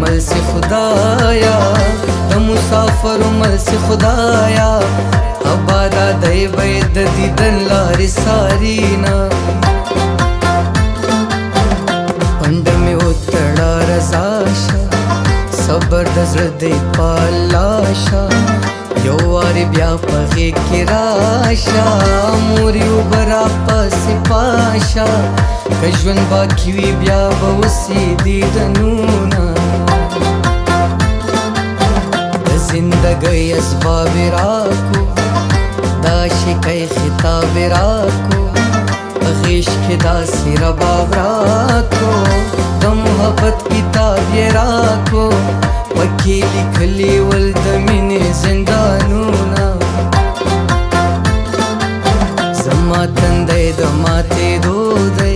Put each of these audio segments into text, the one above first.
مل سے خدایا د مسافر مل سے خدایا آبادا دی بید دیدن لار سارینا پند میں اتڑا رضاشا صبر د زړه دی پالاشا یو واری بیا پغې کې راشه مورې اوبه راپسې پاشه که ژوند باقي وي بیا به وسي دیدنونه د زندګۍ اسباب راکو دا شکۍ خطاب راکو په غیش کې داسې رباب راکو د محبت کتاب یې راکو پکې لیکلي ول د مینې زندانونه زما تندی د ماتېدو دی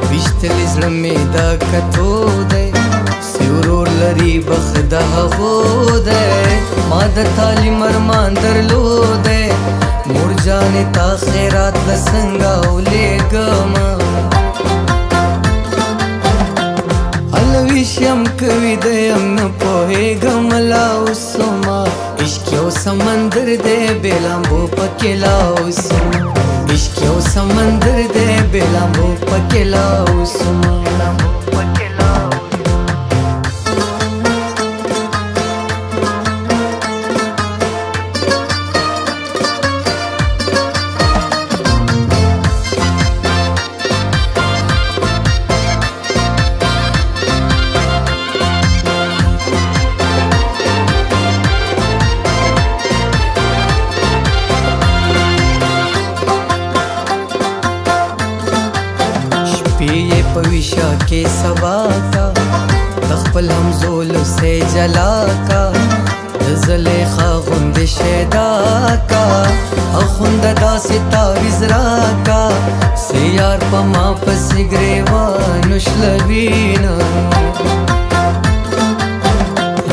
ویشتلی زړه مې د کتو دی سیورور لري بخت د هغو دی ما د تعلیم ارمان درلودی مور جانې تا خیرات له څنګه ولیږمه ویشم کوي د یم نه پوهېږم لا اوسما عشق یو سمندر دی بې لامبو پکې لا اوسما عشق یو سمندر دی بې لامبو پکې لا اوسما पविशा के सबा का तखपल हम जोल से जला का ज़लेखा गुंद शेदा का अखुंद दासिता विजरा का सियार पमा पसिग्रेवा नुशलवीना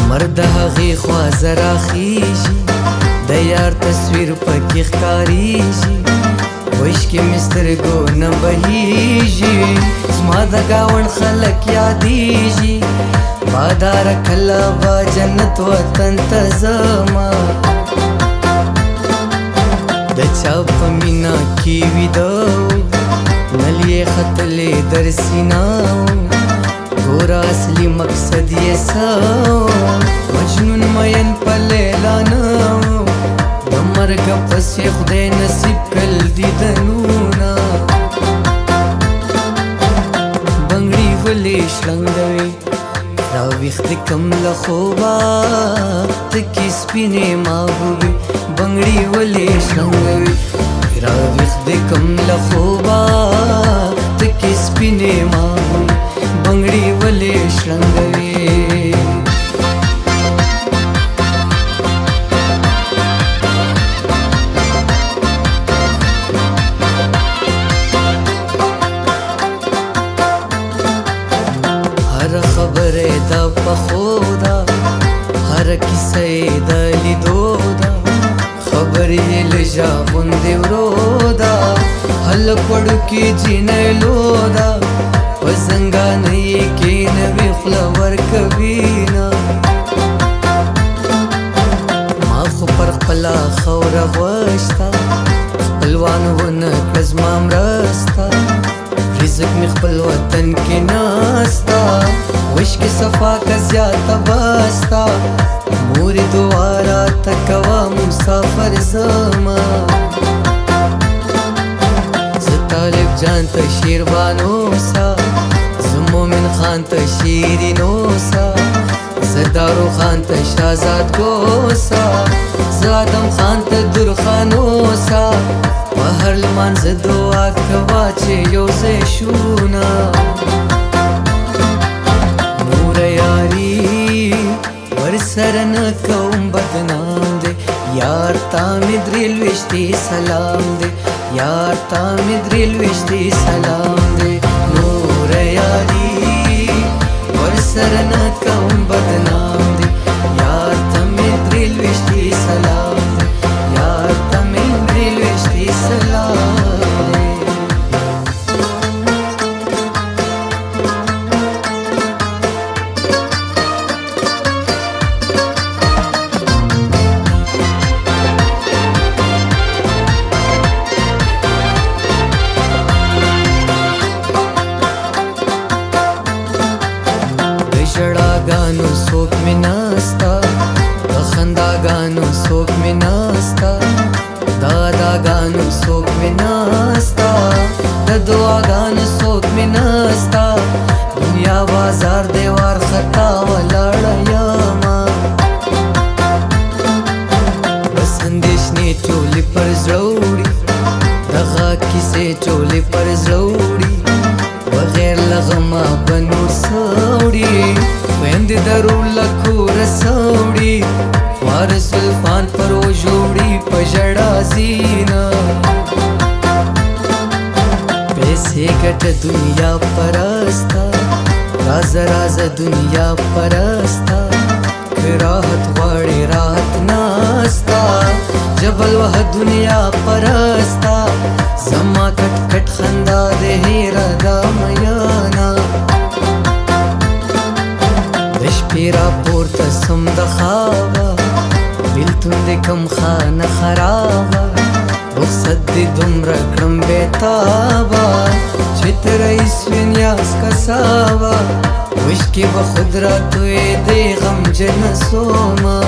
मर्द हगी ख्वाजरा खीजी दयार तस्वीर पकी ख्कारीजी وشکی مسترګو نه بهیږي زما د ګاونډ خلک یادیږي بادار کله به جنت وطن ته ځمه د چا په مینا کې ویده نل یې ختلې در سینه ګوره اصلي مقصد یې څه مجنون مین په لیلا نه د مرګ پسې خدای نصیب کړل دیدنونه بنګړي ولې شلنګوي راویښ کم له خوبه تکې سپینې محبوبې بنګړي ولې شلنګوي راویښ کم له خوبه تکې سپینې محبوبې بنګړي ولې شلنګوي خبره دا پخودا هر کیسه د لیدو دا خبرې لږه غوندې ورودا هلک وړوکې جینلو دا په زنګانۍ کې نوې خوله ورکوینه ما خو پر خپله خوره غوښته خپلوان ونه کړه زما مرسته رزق می خپل وطن کې ناستا وشک صفا کا زیاته باستا مور دوارا تکوا مسافر زما ز طالب جان ته شیربانو سا ز مومن خان ته شیرینو سا ز دارو خان ته شہزاد کو سا ز آدم خان ته درخانو سا هر لمانځ دعا کوا چې یو ځای شونا نور یاري ورسره نه کوم بدنام دی یار تا مې درې لویشتې سلام دی یار تا مې درې لویشتې سلام دی نور یاري ورسره نه کوم بدنام دی یار تا مې درې لویشتې سلام دی یار تا مې درې لویشتې سلام دی ګانو څوک مې نستا د خنداګانو څوک مې نستا د اداګانو څوک مې نستا د دعاګانو څوک مې نستا دنیا بازار دی وارخطا ولاړه یمه بس اندېښنې ټولې پر زړه وړي دغه کیسې ټولې پر زړه وړي بغیر له غمه به نور څه وړي خویندې د روله کوره څه وړي خواره سلفان پر وژوړي په ژړا ځینه پیسې ګټه دنیا پرسته رازه رازه دنیا پرسته که راحت غواړې راحت نسته جبل وه دنیا پرسته زما کټ کټ خندا دې هېره دا میانه د شپې راپورته سم د خوابه بېلتون دې کم خانه خرابه رخصت دې دومره کړم بېتابه چې ته رئیس وې نیاز کسابه وشکې به خود راتوې دې غمجنه سومه